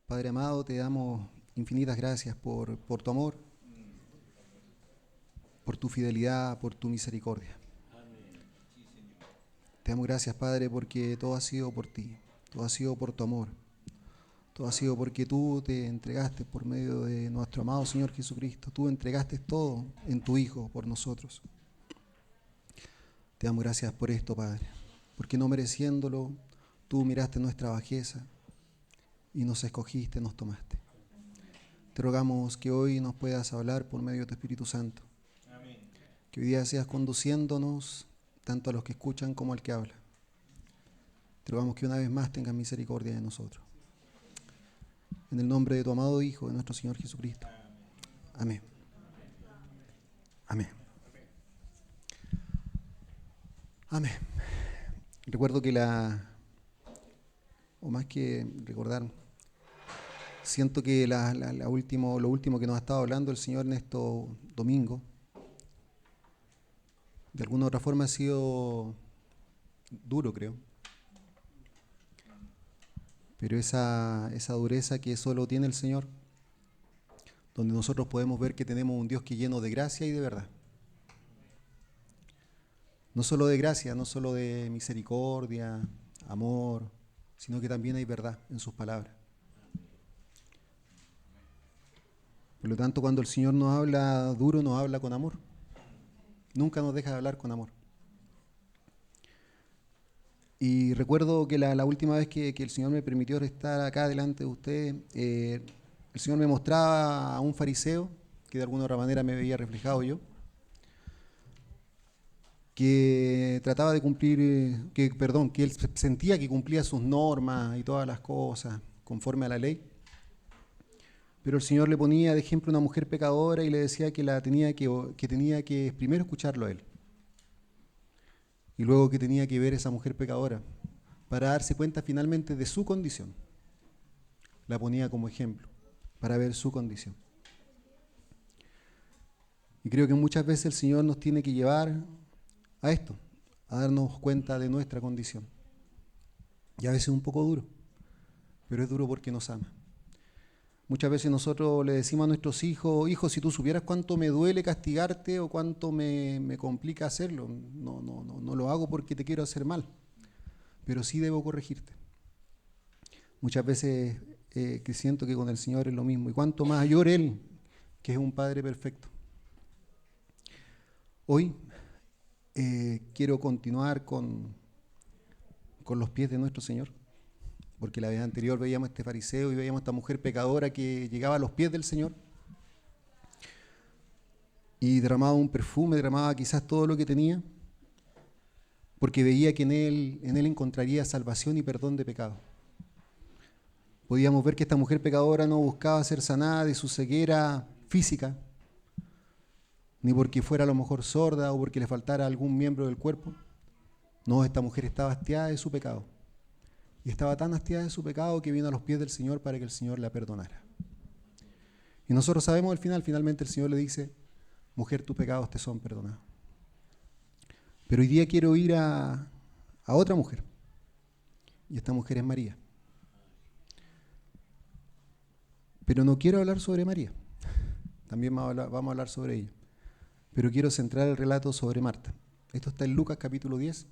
Padre amado, te damos infinitas gracias por tu amor, por tu fidelidad, por tu misericordia. Te damos gracias, Padre, porque todo ha sido por ti, todo ha sido por tu amor, todo ha sido porque tú te entregaste por medio de nuestro amado Señor Jesucristo. Tú entregaste todo en tu Hijo por nosotros. Te damos gracias por esto, Padre, porque no mereciéndolo, tú miraste nuestra bajeza y nos escogiste, nos tomaste. Te rogamos que hoy nos puedas hablar por medio de tu Espíritu Santo. Amén. Que hoy día seas conduciéndonos tanto a los que escuchan como al que habla. Te rogamos que una vez más tengas misericordia de nosotros. En el nombre de tu amado Hijo, de nuestro Señor Jesucristo. Amén. Amén. Amén. Recuerdo que o más que recordar, siento que lo último que nos ha estado hablando el Señor en estos domingos, de alguna u otra forma ha sido duro, creo. Pero esa dureza que solo tiene el Señor, donde nosotros podemos ver que tenemos un Dios que es lleno de gracia y de verdad. No solo de gracia, no solo de misericordia, amor, sino que también hay verdad en sus palabras. Por lo tanto, cuando el Señor nos habla duro, nos habla con amor. Nunca nos deja de hablar con amor. Y recuerdo que la última vez que el Señor me permitió estar acá delante de ustedes, el Señor me mostraba a un fariseo, que de alguna otra manera me veía reflejado yo, que trataba de cumplir, que él sentía que cumplía sus normas y todas las cosas conforme a la ley. Pero el Señor le ponía de ejemplo una mujer pecadora y le decía que tenía que primero escucharlo a él. Y luego que tenía que ver a esa mujer pecadora para darse cuenta finalmente de su condición. La ponía como ejemplo para ver su condición. Y creo que muchas veces el Señor nos tiene que llevar a esto, a darnos cuenta de nuestra condición. Y a veces es un poco duro, pero es duro porque nos ama. Muchas veces nosotros le decimos a nuestros hijos, hijo, si tú supieras cuánto me duele castigarte o cuánto me complica hacerlo, no lo hago porque te quiero hacer mal, pero sí debo corregirte. Muchas veces que siento que con el Señor es lo mismo, y cuánto mayor Él, que es un Padre perfecto. Hoy quiero continuar con los pies de nuestro Señor, porque la vez anterior veíamos a este fariseo y veíamos a esta mujer pecadora que llegaba a los pies del Señor y derramaba un perfume, derramaba quizás todo lo que tenía, porque veía que en él encontraría salvación y perdón de pecado. Podíamos ver que esta mujer pecadora no buscaba ser sanada de su ceguera física, ni porque fuera a lo mejor sorda o porque le faltara algún miembro del cuerpo. No, esta mujer estaba hastiada de su pecado. Y estaba tan hastiada de su pecado que vino a los pies del Señor para que el Señor la perdonara. Y nosotros sabemos finalmente el Señor le dice, mujer, tus pecados te son perdonados. Pero hoy día quiero ir a otra mujer. Y esta mujer es María. Pero no quiero hablar sobre María. También vamos a hablar sobre ella. Pero quiero centrar el relato sobre Marta. Esto está en Lucas capítulo 10.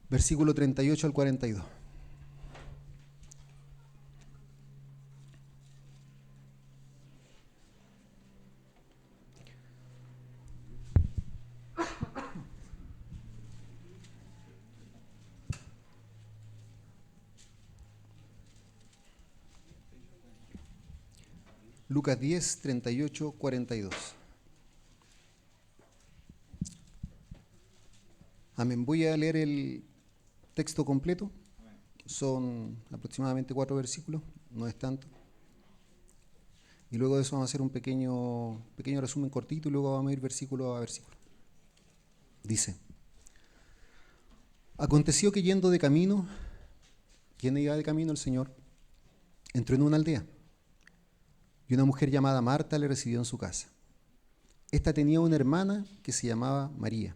Versículo 38 al 42. Lucas 10, 38, 42. Amén. Voy a leer el texto completo. Son aproximadamente 4 versículos, no es tanto. Y luego de eso vamos a hacer un pequeño resumen cortito y luego vamos a ir versículo a versículo. Dice, aconteció que yendo de camino, ¿quién iba de camino? El Señor, entró en una aldea y una mujer llamada Marta le recibió en su casa. Esta tenía una hermana que se llamaba María,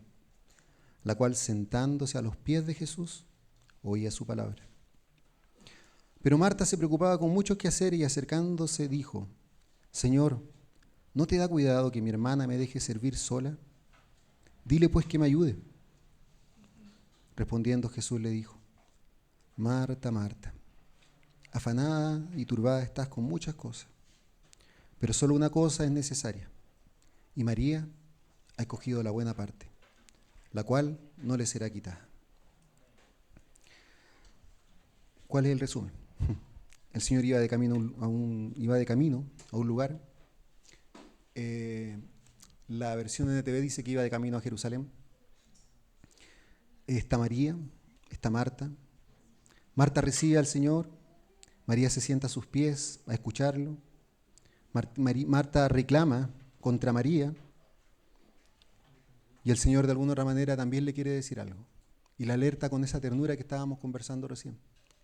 la cual sentándose a los pies de Jesús oía su palabra. Pero Marta se preocupaba con mucho qué hacer y acercándose dijo, Señor, ¿no te da cuidado que mi hermana me deje servir sola? Dile pues que me ayude. Respondiendo Jesús le dijo, Marta, Marta, afanada y turbada estás con muchas cosas, pero solo una cosa es necesaria, y María ha escogido la buena parte, la cual no le será quitada. ¿Cuál es el resumen? El Señor iba de camino a un lugar. La versión NTV dice que iba de camino a Jerusalén. Está María, está Marta. Marta recibe al Señor, María se sienta a sus pies a escucharlo. Marta reclama contra María y el Señor de alguna otra manera también le quiere decir algo. Y la alerta con esa ternura que estábamos conversando recién.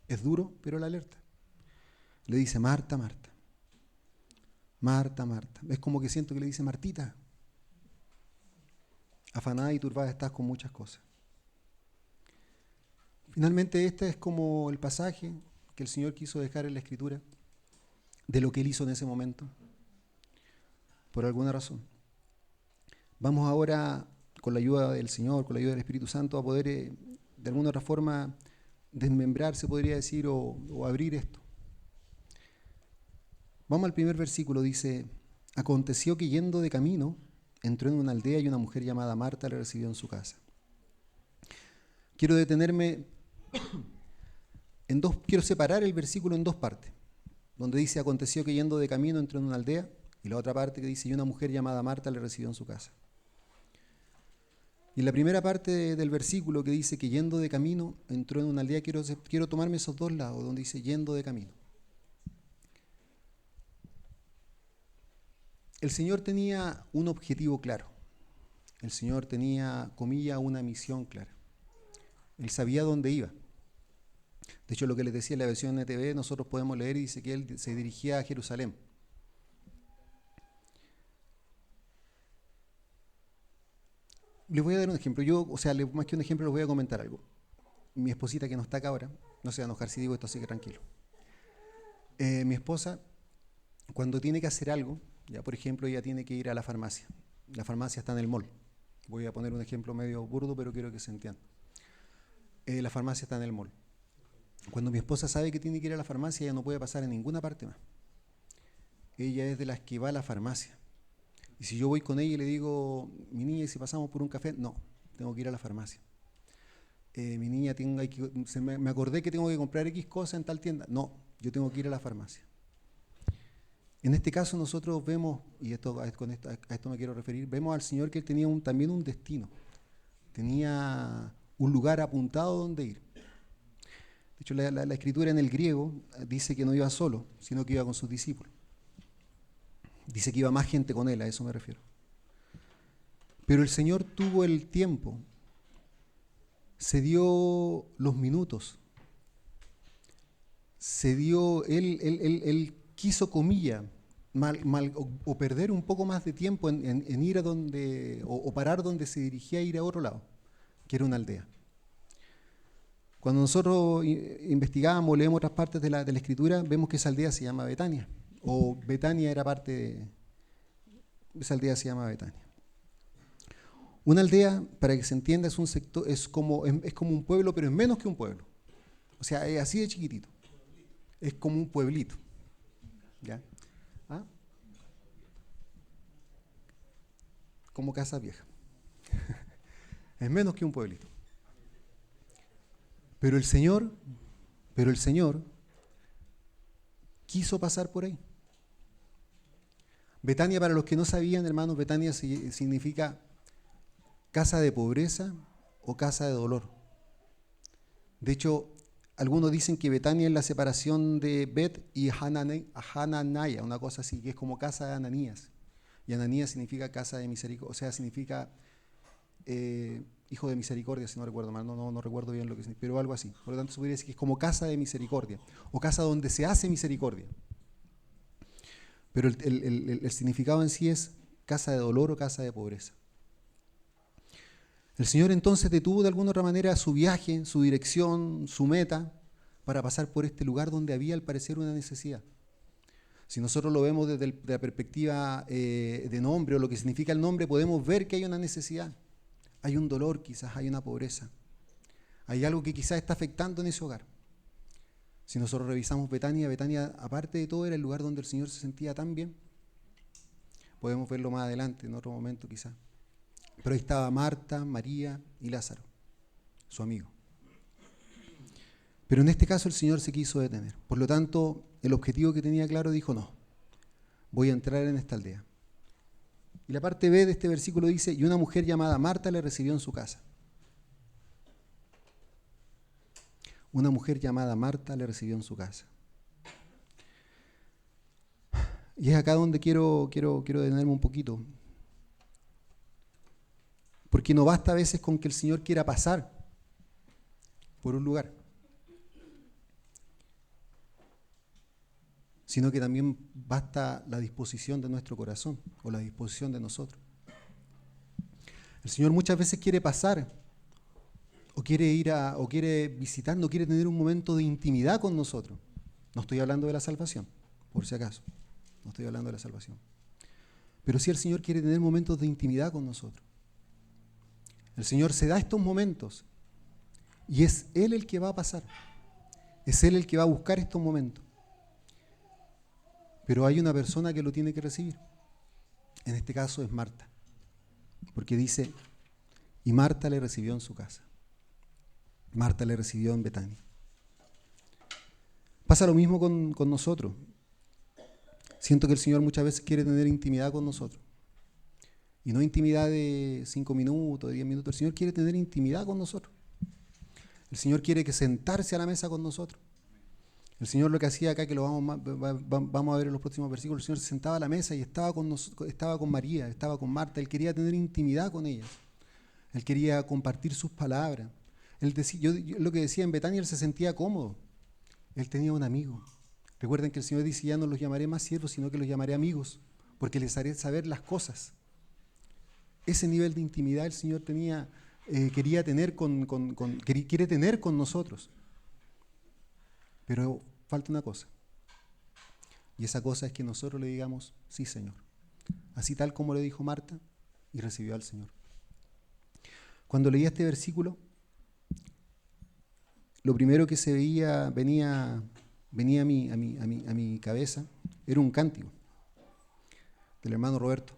Es duro, pero la alerta. Le dice, Marta, Marta. Marta, Marta. Es como que siento que le dice, Martita. Afanada y turbada estás con muchas cosas. Finalmente este es como el pasaje que el Señor quiso dejar en la Escritura de lo que Él hizo en ese momento, por alguna razón. Vamos ahora, con la ayuda del Señor, con la ayuda del Espíritu Santo, a poder de alguna otra forma desmembrar, se podría decir, o abrir esto. Vamos al primer versículo, dice, aconteció que yendo de camino, entró en una aldea y una mujer llamada Marta le recibió en su casa. Quiero detenerme quiero separar el versículo en dos partes, donde dice, aconteció que yendo de camino entró en una aldea, y la otra parte que dice, y una mujer llamada Marta le recibió en su casa. Y en la primera parte del versículo que dice que yendo de camino entró en una aldea, quiero tomarme esos dos lados, donde dice yendo de camino. El Señor tenía un objetivo claro. El Señor tenía, comillas, una misión clara. Él sabía dónde iba. De hecho, lo que les decía en la versión NTV, nosotros podemos leer y dice que Él se dirigía a Jerusalén. Les voy a dar un ejemplo. Más que un ejemplo, les voy a comentar algo. Mi esposita, que no está acá ahora, no se va a enojar si digo esto, así que tranquilo. Mi esposa, cuando tiene que hacer algo, ya por ejemplo, ella tiene que ir a la farmacia. La farmacia está en el mall. Voy a poner un ejemplo medio burdo, pero quiero que se entienda. La farmacia está en el mall. Cuando mi esposa sabe que tiene que ir a la farmacia, ella no puede pasar en ninguna parte más. Ella es de las que va a la farmacia. Y si yo voy con ella y le digo, mi niña, ¿y si pasamos por un café? No, tengo que ir a la farmacia. Mi niña, me acordé que tengo que comprar X cosa en tal tienda. No, yo tengo que ir a la farmacia. En este caso nosotros vemos, y a esto me quiero referir, vemos al Señor que Él tenía también un destino. Tenía un lugar apuntado donde ir. De hecho, la escritura en el griego dice que no iba solo, sino que iba con sus discípulos. Dice que iba más gente con Él, a eso me refiero. Pero el Señor tuvo el tiempo, se dio los minutos, Él quiso, comillas, o perder un poco más de tiempo en ir a donde, o parar donde se dirigía a ir a otro lado, que era una aldea. Cuando nosotros investigamos, leemos otras partes de la Escritura, vemos que esa aldea se llama Betania, o Betania era parte de esa aldea, se llama Betania. Una aldea, para que se entienda, es un sector, es como un pueblo, pero es menos que un pueblo. O sea, es así de chiquitito. Es como un pueblito. ¿Ya? ¿Ah? Como casa vieja. Es menos que un pueblito. Pero el Señor quiso pasar por ahí. Betania, para los que no sabían, hermanos, Betania significa casa de pobreza o casa de dolor. De hecho, algunos dicen que Betania es la separación de Bet y Hananaya, una cosa así, que es como casa de Ananías. Y Ananías significa casa de misericordia, o sea, significa hijo de misericordia, si no recuerdo mal, no recuerdo bien lo que significa, pero algo así. Por lo tanto, se podría decir que es como casa de misericordia, o casa donde se hace misericordia. Pero el significado en sí es casa de dolor o casa de pobreza. El Señor entonces detuvo de alguna otra manera su viaje, su dirección, su meta, para pasar por este lugar donde había al parecer una necesidad. Si nosotros lo vemos desde la perspectiva de nombre o lo que significa el nombre, podemos ver que hay una necesidad. Hay un dolor, quizás hay una pobreza. Hay algo que quizás está afectando en ese hogar. Si nosotros revisamos Betania, Betania, aparte de todo, era el lugar donde el Señor se sentía tan bien. Podemos verlo más adelante, en otro momento quizás. Pero ahí estaba Marta, María y Lázaro, su amigo. Pero en este caso el Señor se quiso detener. Por lo tanto, el objetivo que tenía claro dijo, no, voy a entrar en esta aldea. Y la parte B de este versículo dice, y una mujer llamada Marta le recibió en su casa. Una mujer llamada Marta le recibió en su casa. Y es acá donde quiero detenerme un poquito. Porque no basta a veces con que el Señor quiera pasar por un lugar, sino que también basta la disposición de nuestro corazón o la disposición de nosotros. El Señor muchas veces quiere pasar o quiere visitar, no quiere tener un momento de intimidad con nosotros. No estoy hablando de la salvación, por si acaso. No estoy hablando de la salvación. Pero sí el Señor quiere tener momentos de intimidad con nosotros. El Señor se da estos momentos y es Él el que va a pasar. Es Él el que va a buscar estos momentos. Pero hay una persona que lo tiene que recibir. En este caso es Marta. Porque dice, y Marta le recibió en su casa. Marta le recibió en Betania. Pasa lo mismo con nosotros. Siento que el Señor muchas veces quiere tener intimidad con nosotros. Y no intimidad de 5 minutos, de 10 minutos. El Señor quiere tener intimidad con nosotros. El Señor quiere que sentarse a la mesa con nosotros. El Señor lo que hacía acá, que lo vamos a ver en los próximos versículos, el Señor se sentaba a la mesa y estaba con María, estaba con Marta. Él quería tener intimidad con ellas. Él quería compartir sus palabras. Él decía, yo lo que decía en Betania, él se sentía cómodo. Él tenía un amigo. Recuerden que el Señor dice, ya no los llamaré más siervos, sino que los llamaré amigos, porque les haré saber las cosas. Ese nivel de intimidad el Señor quiere tener con nosotros. Pero falta una cosa. Y esa cosa es que nosotros le digamos, sí, Señor. Así tal como le dijo Marta, y recibió al Señor. Cuando leía este versículo, lo primero que venía a mi cabeza, era un cántico del hermano Roberto.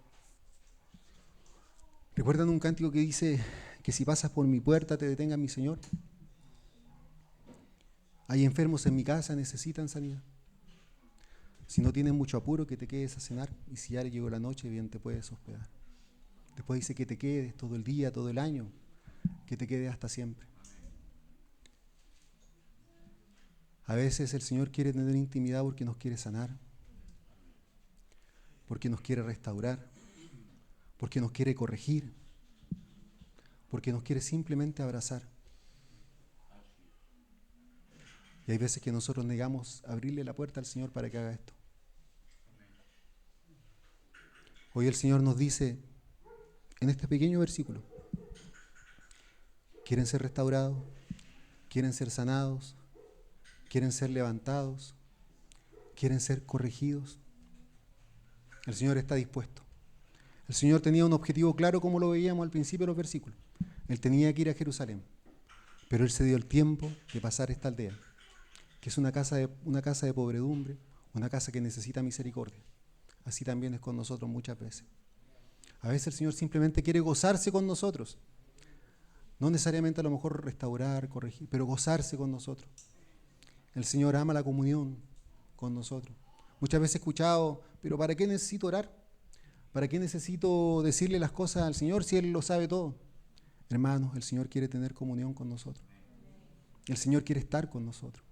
¿Recuerdan un cántico que dice que si pasas por mi puerta te detenga mi Señor? Hay enfermos en mi casa, necesitan sanidad. Si no tienes mucho apuro, que te quedes a cenar, y si ya llegó la noche, bien te puedes hospedar. Después dice que te quedes todo el día, todo el año, que te quedes hasta siempre. A veces el Señor quiere tener intimidad porque nos quiere sanar, porque nos quiere restaurar, porque nos quiere corregir, porque nos quiere simplemente abrazar. Y hay veces que nosotros negamos abrirle la puerta al Señor para que haga esto. Hoy el Señor nos dice, en este pequeño versículo, ¿quieren ser restaurados? ¿Quieren ser sanados? ¿Quieren ser levantados? ¿Quieren ser corregidos? El Señor está dispuesto. El Señor tenía un objetivo claro, como lo veíamos al principio de los versículos. Él tenía que ir a Jerusalén, pero Él se dio el tiempo de pasar esta aldea, que es una casa de pobredumbre, una casa que necesita misericordia. Así también es con nosotros muchas veces. A veces el Señor simplemente quiere gozarse con nosotros. No necesariamente a lo mejor restaurar, corregir, pero gozarse con nosotros. El Señor ama la comunión con nosotros. Muchas veces he escuchado, pero ¿para qué necesito orar? ¿Para qué necesito decirle las cosas al Señor si Él lo sabe todo? Hermanos, el Señor quiere tener comunión con nosotros. El Señor quiere estar con nosotros.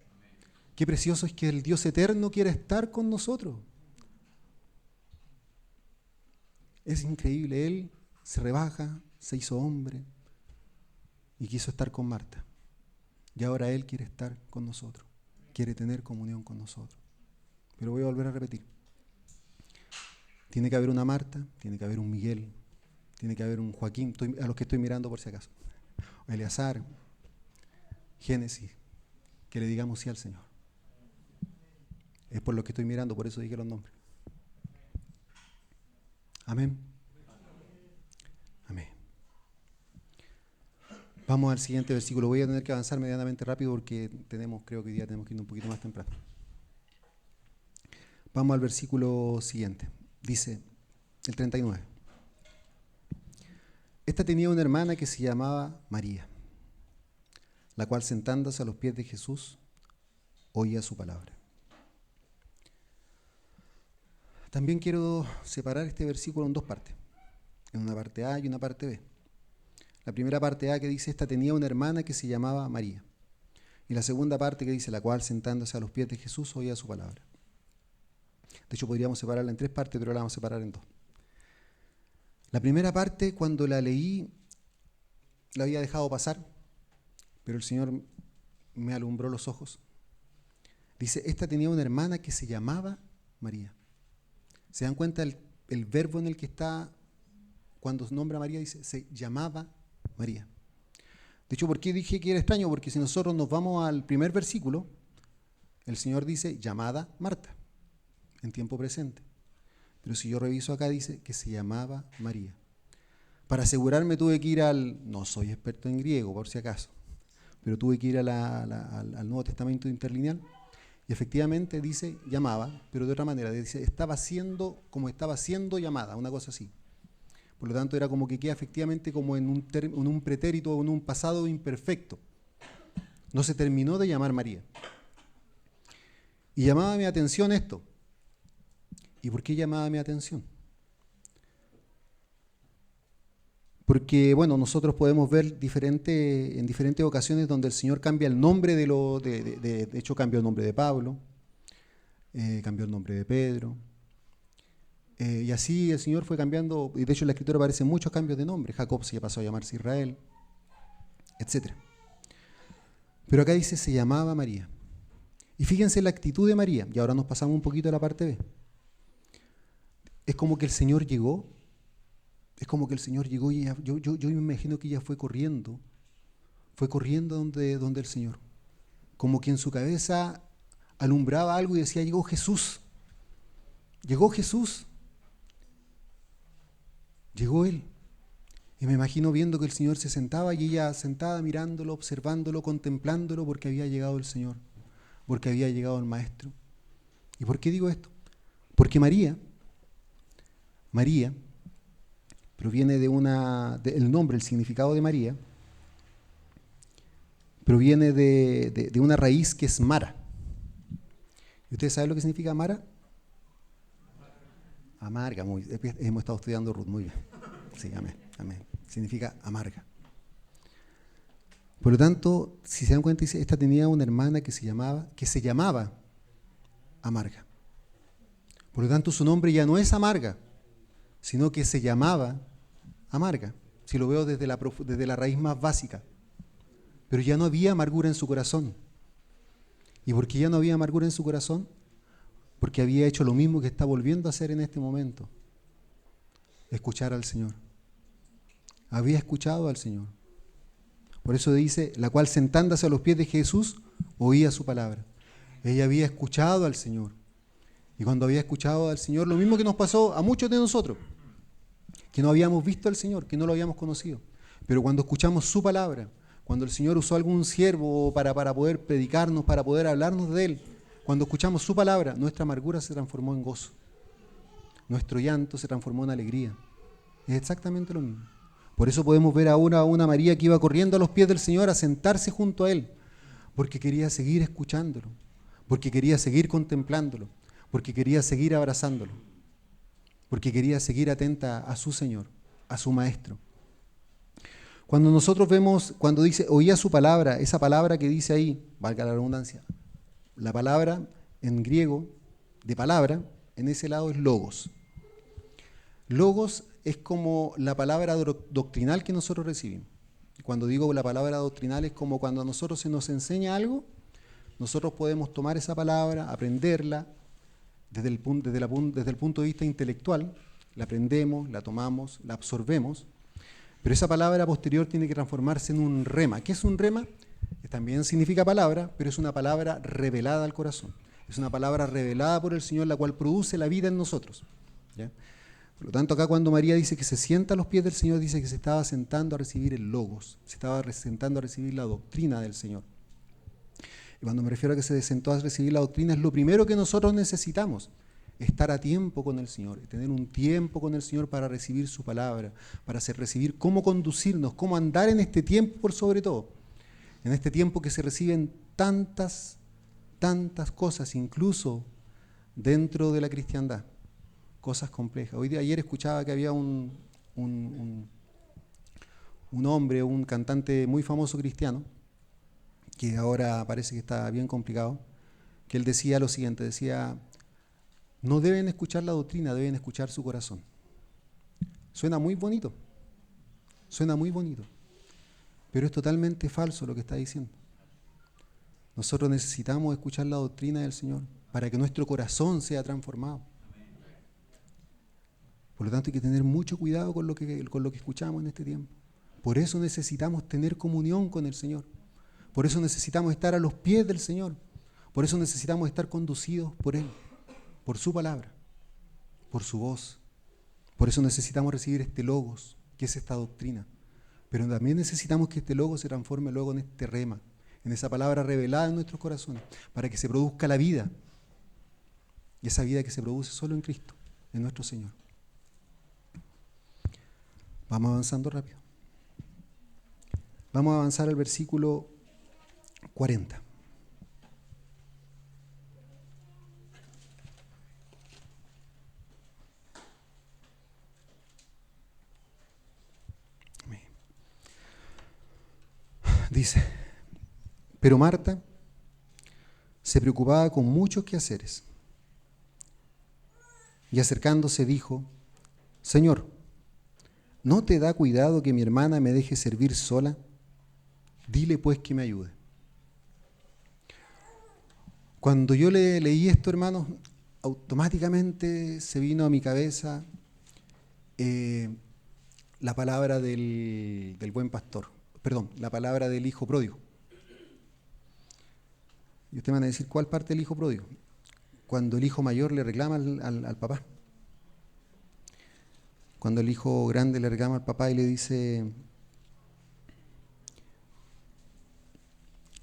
Qué precioso es que el Dios eterno quiera estar con nosotros. Es increíble, Él se rebaja, se hizo hombre y quiso estar con Marta. Y ahora Él quiere estar con nosotros, quiere tener comunión con nosotros. Pero voy a volver a repetir. Tiene que haber una Marta, tiene que haber un Miguel, tiene que haber un Joaquín, a los que estoy mirando por si acaso, Eleazar, Génesis, que le digamos sí al Señor. Es por lo que estoy mirando, por eso dije los nombres. Amén. Amén. Vamos al siguiente versículo. Voy a tener que avanzar medianamente rápido porque creo que hoy día tenemos que ir un poquito más temprano. Vamos al versículo siguiente. Dice el 39. Esta tenía una hermana que se llamaba María, la cual sentándose a los pies de Jesús, oía su palabra. También quiero separar este versículo en dos partes, en una parte A y una parte B. La primera parte A que dice, esta tenía una hermana que se llamaba María. Y la segunda parte que dice, la cual sentándose a los pies de Jesús, oía su palabra. De hecho, podríamos separarla en tres partes, pero la vamos a separar en dos. La primera parte, cuando la leí, la había dejado pasar, pero el Señor me alumbró los ojos. Dice, esta tenía una hermana que se llamaba María. ¿Se dan cuenta el verbo en el que está cuando nombra a María? Dice, se llamaba María. De hecho, ¿por qué dije que era extraño? Porque si nosotros nos vamos al primer versículo, el Señor dice, llamada Marta, en tiempo presente. Pero si yo reviso acá, dice que se llamaba María. Para asegurarme tuve que ir no soy experto en griego, por si acaso, pero tuve que ir al Nuevo Testamento interlineal. Y efectivamente dice llamaba, pero de otra manera, dice estaba siendo como estaba siendo llamada, una cosa así. Por lo tanto, era como que queda efectivamente como en un pretérito o en un pasado imperfecto. No se terminó de llamar María. Y llamaba mi atención esto. ¿Y por qué llamaba mi atención? Porque, bueno, nosotros podemos ver en diferentes ocasiones donde el Señor cambia el nombre de hecho cambió el nombre de Pablo, cambió el nombre de Pedro, y así el Señor fue cambiando, y de hecho en la Escritura aparecen muchos cambios de nombre. Jacob se pasó a llamarse Israel, etc. Pero acá dice, se llamaba María. Y fíjense la actitud de María, y ahora nos pasamos un poquito a la parte B. Es como que el Señor llegó, y ella, yo me imagino que ella fue corriendo donde el Señor. Como que en su cabeza alumbraba algo y decía, llegó Jesús, llegó Él. Y me imagino viendo que el Señor se sentaba y ella sentada mirándolo, observándolo, contemplándolo, porque había llegado el Señor, porque había llegado el Maestro. ¿Y por qué digo esto? Porque María proviene el nombre, el significado de María, proviene de una raíz que es Mara. ¿Y ustedes saben lo que significa Mara? Amarga, hemos estado estudiando Ruth, muy bien. Sí, amén. Significa amarga. Por lo tanto, si se dan cuenta, dice, esta tenía una hermana que se llamaba Amarga. Por lo tanto, su nombre ya no es Amarga, sino que se llamaba Amarga, si lo veo desde la raíz más básica. Pero ya no había amargura en su corazón. ¿Y por qué ya no había amargura en su corazón? Porque había hecho lo mismo que está volviendo a hacer en este momento. Escuchar al Señor. Había escuchado al Señor. Por eso dice, la cual sentándose a los pies de Jesús, oía su palabra. Ella había escuchado al Señor. Y cuando había escuchado al Señor, lo mismo que nos pasó a muchos de nosotros, que no habíamos visto al Señor, que no lo habíamos conocido. Pero cuando escuchamos su palabra, cuando el Señor usó algún siervo para poder predicarnos, para poder hablarnos de Él, cuando escuchamos su palabra, nuestra amargura se transformó en gozo. Nuestro llanto se transformó en alegría. Es exactamente lo mismo. Por eso podemos ver ahora a una María que iba corriendo a los pies del Señor a sentarse junto a Él, porque quería seguir escuchándolo, porque quería seguir contemplándolo, porque quería seguir abrazándolo, porque quería seguir atenta a su Señor, a su Maestro. Cuando nosotros vemos, cuando dice, oía su palabra, esa palabra que dice ahí, valga la redundancia, la palabra en griego, de palabra, en ese lado es logos. Logos es como la palabra doctrinal que nosotros recibimos. Cuando digo la palabra doctrinal es como cuando a nosotros se nos enseña algo, nosotros podemos tomar esa palabra, aprenderla desde el punto de vista intelectual, la aprendemos, la tomamos, la absorbemos, Pero esa palabra posterior tiene que transformarse en un rema. ¿Qué es un rema? Que también significa palabra, pero es una palabra revelada al corazón. Es una palabra revelada por el Señor, la cual produce la vida en nosotros. ¿Ya? Por lo tanto, acá cuando María dice que se sienta a los pies del Señor, dice que se estaba sentando a recibir el Logos, se estaba sentando a recibir la doctrina del Señor. Y cuando me refiero a que se sentó a recibir la doctrina, es lo primero que nosotros necesitamos, estar a tiempo con el Señor, tener un tiempo con el Señor para recibir su palabra, para recibir cómo conducirnos, cómo andar en este tiempo por sobre todo. En este tiempo que se reciben tantas cosas, incluso dentro de la cristiandad, cosas complejas. Ayer escuchaba que había un hombre, un cantante muy famoso cristiano, que ahora parece que está bien complicado, que él decía lo siguiente, decía, no deben escuchar la doctrina, deben escuchar su corazón. Suena muy bonito, pero es totalmente falso lo que está diciendo. Nosotros necesitamos escuchar la doctrina del Señor para que nuestro corazón sea transformado. Por lo tanto, hay que tener mucho cuidado con lo que escuchamos en este tiempo. Por eso necesitamos tener comunión con el Señor. Por eso necesitamos estar a los pies del Señor. Por eso necesitamos estar conducidos por Él, por su palabra, por su voz. Por eso necesitamos recibir este logos, que es esta doctrina. Pero también necesitamos que este logos se transforme luego en este rema, en esa palabra revelada en nuestros corazones, para que se produzca la vida. Y esa vida que se produce solo en Cristo, en nuestro Señor. Vamos avanzando rápido. Vamos a avanzar al versículo 40. Dice, pero Marta se preocupaba con muchos quehaceres y acercándose dijo, Señor, ¿no te da cuidado que mi hermana me deje servir sola? Dile pues que me ayude. Cuando yo leí esto, hermanos, automáticamente se vino a mi cabeza la palabra del buen pastor, la palabra del hijo pródigo. Y ustedes van a decir, ¿cuál parte del hijo pródigo? Cuando el hijo mayor le reclama al papá. Cuando el hijo grande le reclama al papá y le dice,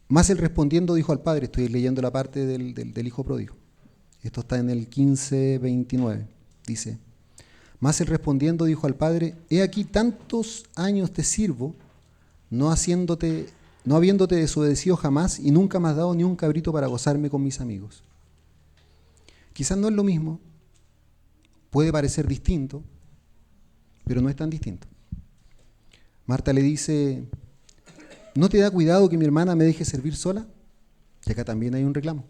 más él respondiendo dijo al padre, estoy leyendo la parte del hijo pródigo. Esto está en el 15:29. Dice, más él respondiendo dijo al padre, he aquí tantos años te sirvo, no habiéndote desobedecido jamás y nunca me has dado ni un cabrito para gozarme con mis amigos. Quizás no es lo mismo, puede parecer distinto, pero no es tan distinto. Marta le dice, ¿no te da cuidado que mi hermana me deje servir sola? Y acá también hay un reclamo.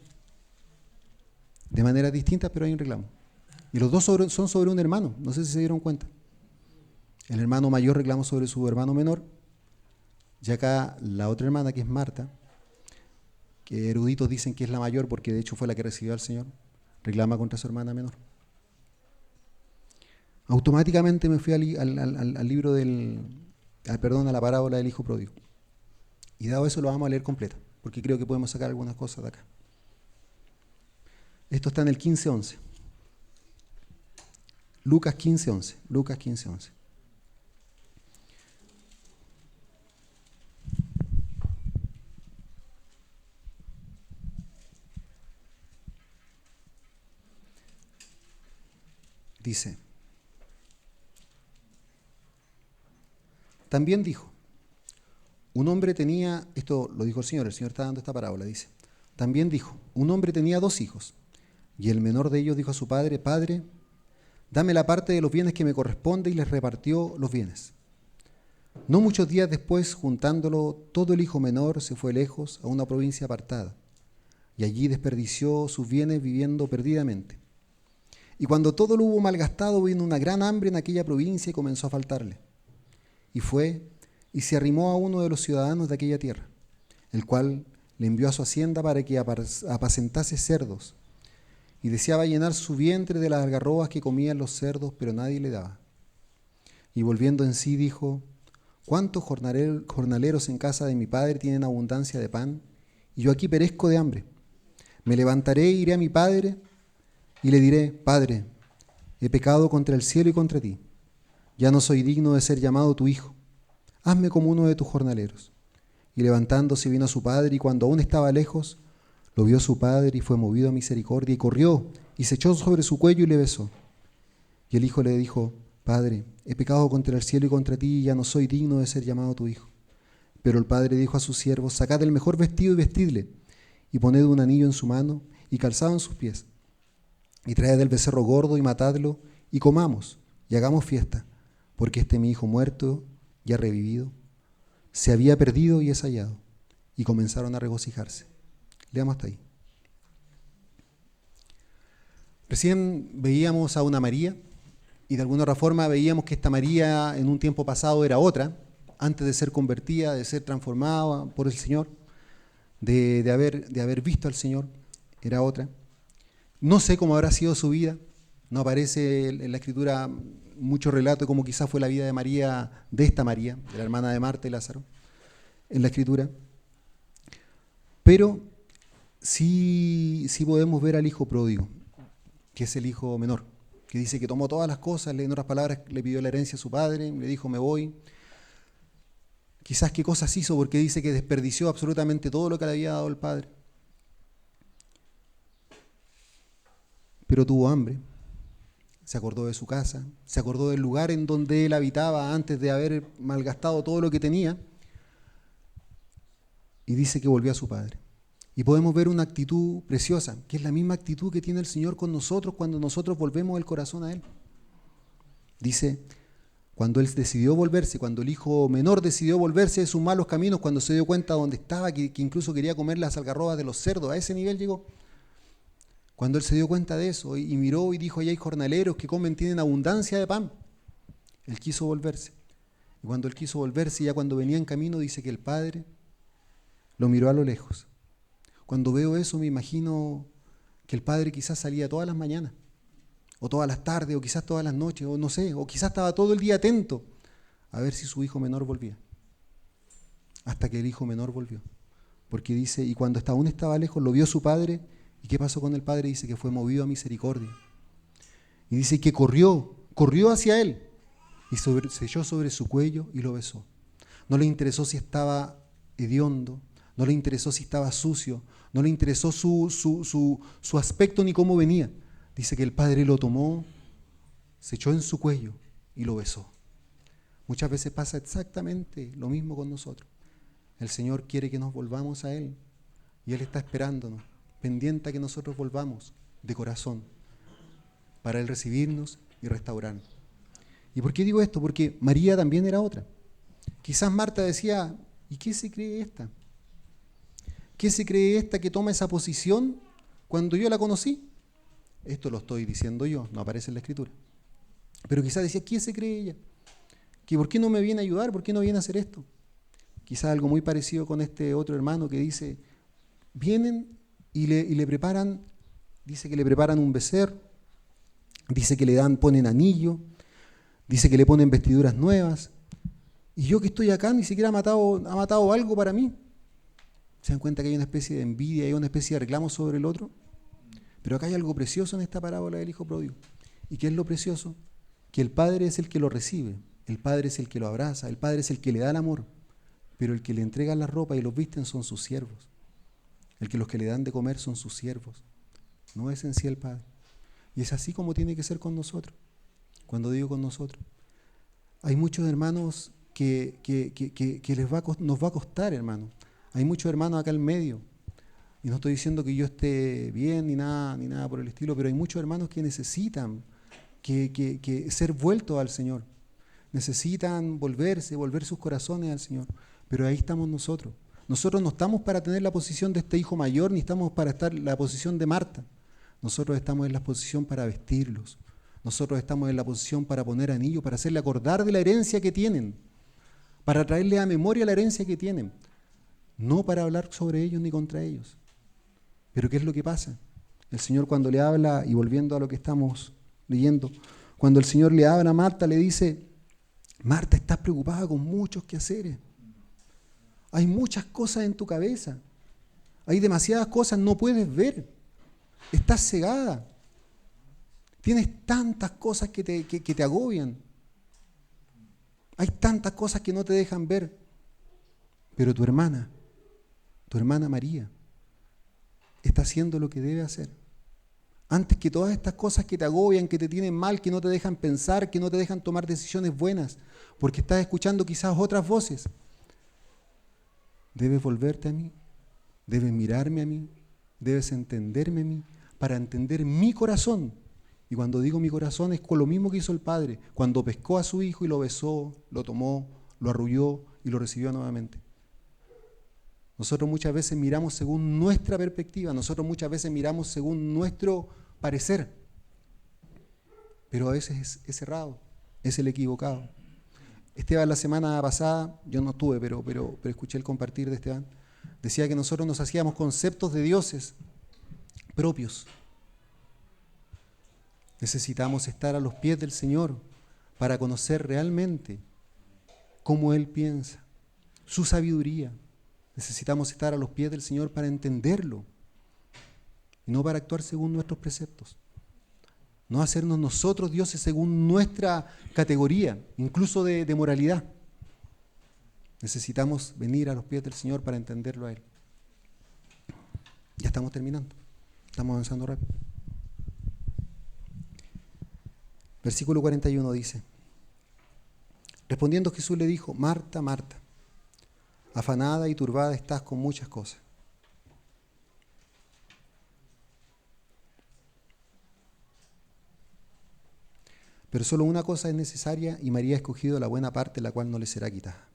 De maneras distintas, pero hay un reclamo. Y los dos son sobre un hermano, no sé si se dieron cuenta. El hermano mayor reclama sobre su hermano menor, y acá la otra hermana, que es Marta, que eruditos dicen que es la mayor porque de hecho fue la que recibió al Señor, reclama contra su hermana menor. Automáticamente me fui al libro a la parábola del hijo pródigo. Y dado eso lo vamos a leer completa, porque creo que podemos sacar algunas cosas de acá. Esto está en el 15:11. Lucas 15:11. Dice, también dijo, un hombre tenía, esto lo dijo el Señor está dando esta parábola, dice, también dijo, un hombre tenía 2 hijos, y el menor de ellos dijo a su padre, Padre, dame la parte de los bienes que me corresponde, y les repartió los bienes. No muchos días después, juntándolo, todo el hijo menor se fue lejos a una provincia apartada, y allí desperdició sus bienes viviendo perdidamente. Y cuando todo lo hubo malgastado, vino una gran hambre en aquella provincia y comenzó a faltarle. Y fue y se arrimó a uno de los ciudadanos de aquella tierra, el cual le envió a su hacienda para que apacentase cerdos, y deseaba llenar su vientre de las algarrobas que comían los cerdos, pero nadie le daba. Y volviendo en sí dijo, ¿Cuántos jornaleros en casa de mi padre tienen abundancia de pan? Y yo aquí perezco de hambre. Me levantaré e iré a mi padre y le diré: Padre, he pecado contra el cielo y contra ti. Ya no soy digno de ser llamado tu hijo. Hazme como uno de tus jornaleros. Y levantándose vino a su padre, y cuando aún estaba lejos, lo vio su padre y fue movido a misericordia, y corrió y se echó sobre su cuello y le besó. Y el hijo le dijo: Padre, he pecado contra el cielo y contra ti, y ya no soy digno de ser llamado tu hijo. Pero el padre dijo a sus siervos: Sacad el mejor vestido y vestidle, y poned un anillo en su mano y calzado en sus pies. Y traed el becerro gordo y matadlo, y comamos, y hagamos fiesta, porque este mi hijo muerto y ha revivido, se había perdido y es hallado. Y comenzaron a regocijarse. Leamos hasta ahí. Recién veíamos a una María, y de alguna otra forma veíamos que esta María en un tiempo pasado era otra, antes de ser convertida, de ser transformada por el Señor, de haber visto al Señor, era otra. No sé cómo habrá sido su vida, no aparece en la Escritura mucho relato de cómo quizás fue la vida de María, de esta María, de la hermana de Marta y Lázaro, en la Escritura. Pero sí podemos ver al hijo pródigo, que es el hijo menor, que dice que tomó todas las cosas, en otras palabras le pidió la herencia a su padre, le dijo: me voy. Quizás qué cosas hizo, porque dice que desperdició absolutamente todo lo que le había dado el padre. Pero tuvo hambre, se acordó de su casa, se acordó del lugar en donde él habitaba antes de haber malgastado todo lo que tenía, y dice que volvió a su padre. Y podemos ver una actitud preciosa, que es la misma actitud que tiene el Señor con nosotros cuando nosotros volvemos el corazón a Él. Dice, cuando Él decidió volverse, cuando el hijo menor decidió volverse de sus malos caminos, cuando se dio cuenta de dónde estaba, que incluso quería comer las algarrobas de los cerdos, a ese nivel llegó. Cuando Él se dio cuenta de eso y miró y dijo: allá hay jornaleros que comen, tienen abundancia de pan, Él quiso volverse. Y cuando Él quiso volverse, ya cuando venía en camino, dice que el Padre lo miró a lo lejos. Cuando veo eso me imagino que el Padre quizás salía todas las mañanas, o todas las tardes, o quizás todas las noches, o no sé, o quizás estaba todo el día atento a ver si su hijo menor volvía. Hasta que el hijo menor volvió. Porque dice, y cuando aún estaba lejos, lo vio su padre, ¿y qué pasó con el padre? Dice que fue movido a misericordia. Y dice que corrió hacia él, y se echó sobre su cuello y lo besó. No le interesó si estaba hediondo, no le interesó si estaba sucio, no le interesó su aspecto ni cómo venía. Dice que el padre lo tomó, se echó en su cuello y lo besó. Muchas veces pasa exactamente lo mismo con nosotros. El Señor quiere que nos volvamos a Él y Él está esperándonos, pendiente a que nosotros volvamos de corazón para Él recibirnos y restaurarnos. ¿Y por qué digo esto? Porque María también era otra. Quizás Marta decía, ¿y qué se cree esta? ¿Qué se cree esta que toma esa posición cuando yo la conocí? Esto lo estoy diciendo yo, no aparece en la Escritura. Pero quizás decía, ¿qué se cree ella? ¿Que por qué no me viene a ayudar? ¿Por qué no viene a hacer esto? Quizás algo muy parecido con este otro hermano que dice, vienen y le preparan, dice que le preparan un becerro, dice que ponen anillo, dice que le ponen vestiduras nuevas, y yo que estoy acá ni siquiera ha matado algo para mí. ¿Se dan cuenta que hay una especie de envidia, hay una especie de reclamo sobre el otro? Pero acá hay algo precioso en esta parábola del hijo pródigo. ¿Y qué es lo precioso? Que el padre es el que lo recibe, el padre es el que lo abraza, el padre es el que le da el amor, pero el que le entrega la ropa y los visten son sus siervos. Los que le dan de comer son sus siervos. No es en sí el Padre. Y es así como tiene que ser con nosotros. Cuando digo con nosotros, hay muchos hermanos que nos va a costar, hermano. Hay muchos hermanos acá en medio. Y no estoy diciendo que yo esté bien ni nada por el estilo, pero hay muchos hermanos que necesitan que ser vueltos al Señor. Necesitan volver sus corazones al Señor. Pero ahí estamos nosotros. Nosotros no estamos para tener la posición de este hijo mayor, ni estamos para estar en la posición de Marta. Nosotros estamos en la posición para vestirlos. Nosotros estamos en la posición para poner anillos, para hacerle acordar de la herencia que tienen, para traerle a memoria la herencia que tienen. No para hablar sobre ellos ni contra ellos. Pero ¿qué es lo que pasa? El Señor cuando le habla, y volviendo a lo que estamos leyendo, cuando el Señor le habla a Marta, le dice, Marta, estás preocupada con muchos quehaceres. Hay muchas cosas en tu cabeza. Hay demasiadas cosas, no puedes ver. Estás cegada. Tienes tantas cosas que te agobian. Hay tantas cosas que no te dejan ver. Pero tu hermana María, está haciendo lo que debe hacer. Antes que todas estas cosas que te agobian, que te tienen mal, que no te dejan pensar, que no te dejan tomar decisiones buenas, porque estás escuchando quizás otras voces, debes volverte a mí, debes mirarme a mí, debes entenderme a mí, para entender mi corazón. Y cuando digo mi corazón es con lo mismo que hizo el Padre, cuando pescó a su hijo y lo besó, lo tomó, lo arrulló y lo recibió nuevamente. Nosotros muchas veces miramos según nuestra perspectiva, nosotros muchas veces miramos según nuestro parecer, pero a veces es errado, es el equivocado. Esteban la semana pasada, yo no estuve, pero escuché el compartir de Esteban, decía que nosotros nos hacíamos conceptos de dioses propios. Necesitamos estar a los pies del Señor para conocer realmente cómo Él piensa, su sabiduría. Necesitamos estar a los pies del Señor para entenderlo y no para actuar según nuestros preceptos. No hacernos nosotros dioses según nuestra categoría, incluso de moralidad. Necesitamos venir a los pies del Señor para entenderlo a Él. Ya estamos terminando, estamos avanzando rápido. Versículo 41 dice: respondiendo Jesús le dijo: Marta, Marta, afanada y turbada estás con muchas cosas. Pero solo una cosa es necesaria y María ha escogido la buena parte, la cual no le será quitada.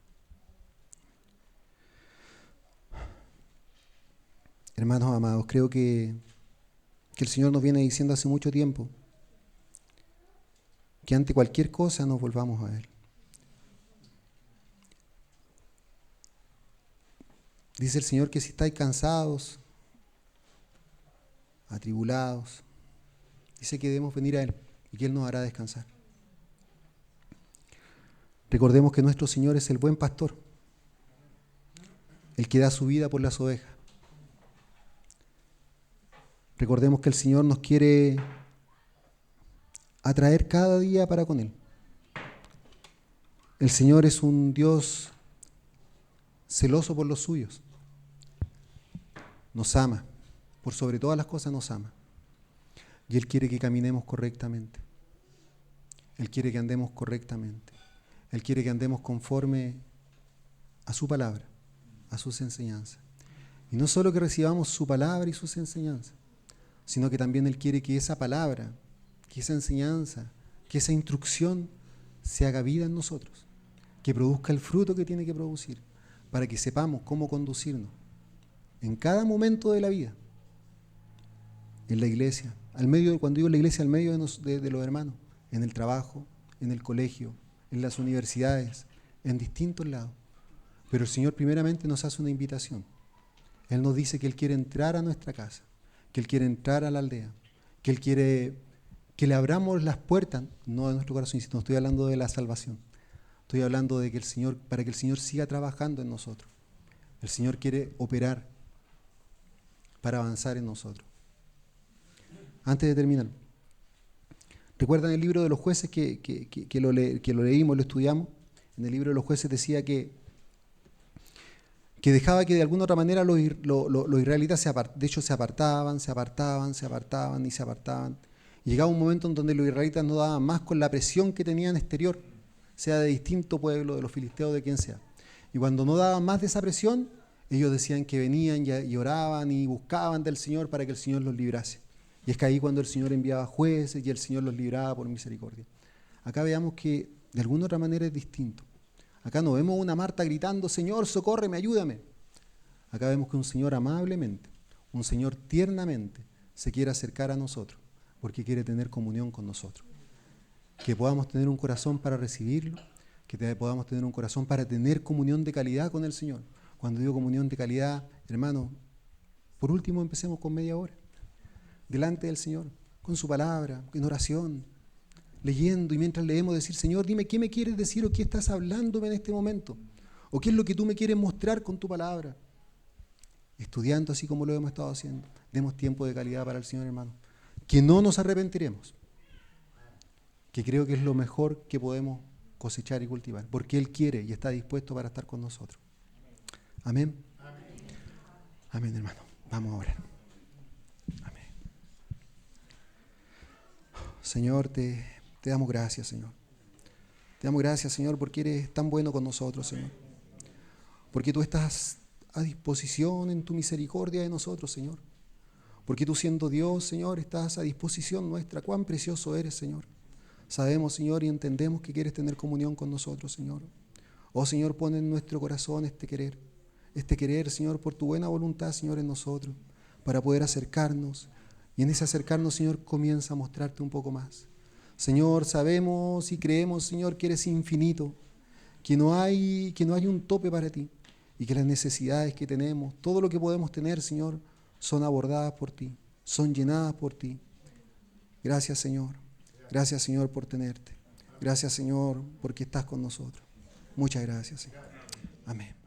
Hermanos amados, creo que el Señor nos viene diciendo hace mucho tiempo que ante cualquier cosa nos volvamos a Él. Dice el Señor que si estáis cansados, atribulados, dice que debemos venir a Él y que Él nos hará descansar. Recordemos que nuestro Señor es el buen pastor, el que da su vida por las ovejas. Recordemos que el Señor nos quiere atraer cada día para con Él. El Señor es un Dios celoso por los suyos. Nos ama, por sobre todas las cosas nos ama. Y Él quiere que caminemos correctamente. Él quiere que andemos correctamente. Él quiere que andemos conforme a su palabra, a sus enseñanzas. Y no solo que recibamos su palabra y sus enseñanzas, sino que también Él quiere que esa palabra, que esa enseñanza, que esa instrucción se haga vida en nosotros, que produzca el fruto que tiene que producir, para que sepamos cómo conducirnos en cada momento de la vida, en la iglesia, cuando digo la iglesia, al medio de los hermanos, en el trabajo, en el colegio, en las universidades, en distintos lados. Pero el Señor primeramente nos hace una invitación. Él nos dice que Él quiere entrar a nuestra casa, que Él quiere entrar a la aldea, que Él quiere que le abramos las puertas, no de nuestro corazón, sino estoy hablando de la salvación. Estoy hablando de que el Señor, para que el Señor siga trabajando en nosotros. El Señor quiere operar para avanzar en nosotros. Antes de terminar, ¿recuerdan el libro de los jueces que lo leímos, lo estudiamos? En el libro de los jueces decía que dejaba que de alguna otra manera los israelitas se apartaban. Y llegaba un momento en donde los israelitas no daban más con la presión que tenían exterior, sea de distinto pueblo, de los filisteos, de quien sea. Y cuando no daban más de esa presión, ellos decían que venían y oraban y buscaban del Señor para que el Señor los librase. Y es que ahí cuando el Señor enviaba jueces y el Señor los libraba por misericordia. Acá veamos que de alguna otra manera es distinto. Acá no vemos una Marta gritando: Señor, socórreme, ayúdame. Acá vemos que un Señor amablemente, un Señor tiernamente se quiere acercar a nosotros porque quiere tener comunión con nosotros. Que podamos tener un corazón para recibirlo, que podamos tener un corazón para tener comunión de calidad con el Señor. Cuando digo comunión de calidad, hermano, por último empecemos con media hora, delante del Señor, con su palabra, en oración, leyendo y mientras leemos decir, Señor, dime qué me quieres decir o qué estás hablándome en este momento. O qué es lo que tú me quieres mostrar con tu palabra. Estudiando así como lo hemos estado haciendo. Demos tiempo de calidad para el Señor, hermano. Que no nos arrepentiremos. Que creo que es lo mejor que podemos cosechar y cultivar. Porque Él quiere y está dispuesto para estar con nosotros. Amén. Amén, hermano. Vamos a orar. Amén. Señor, te damos gracias, Señor. Te damos gracias, Señor, porque eres tan bueno con nosotros, Señor. Porque tú estás a disposición en tu misericordia de nosotros, Señor. Porque tú siendo Dios, Señor, estás a disposición nuestra. Cuán precioso eres, Señor. Sabemos, Señor, y entendemos que quieres tener comunión con nosotros, Señor. Oh, Señor, pon en nuestro corazón este querer, Señor, por tu buena voluntad, Señor, en nosotros, para poder acercarnos. Y en ese acercarnos, Señor, comienza a mostrarte un poco más. Señor, sabemos y creemos, Señor, que eres infinito, que no hay un tope para ti, y que las necesidades que tenemos, todo lo que podemos tener, Señor, son abordadas por ti, son llenadas por ti. Gracias, Señor. Gracias, Señor, por tenerte. Gracias, Señor, porque estás con nosotros. Muchas gracias, Señor. Amén.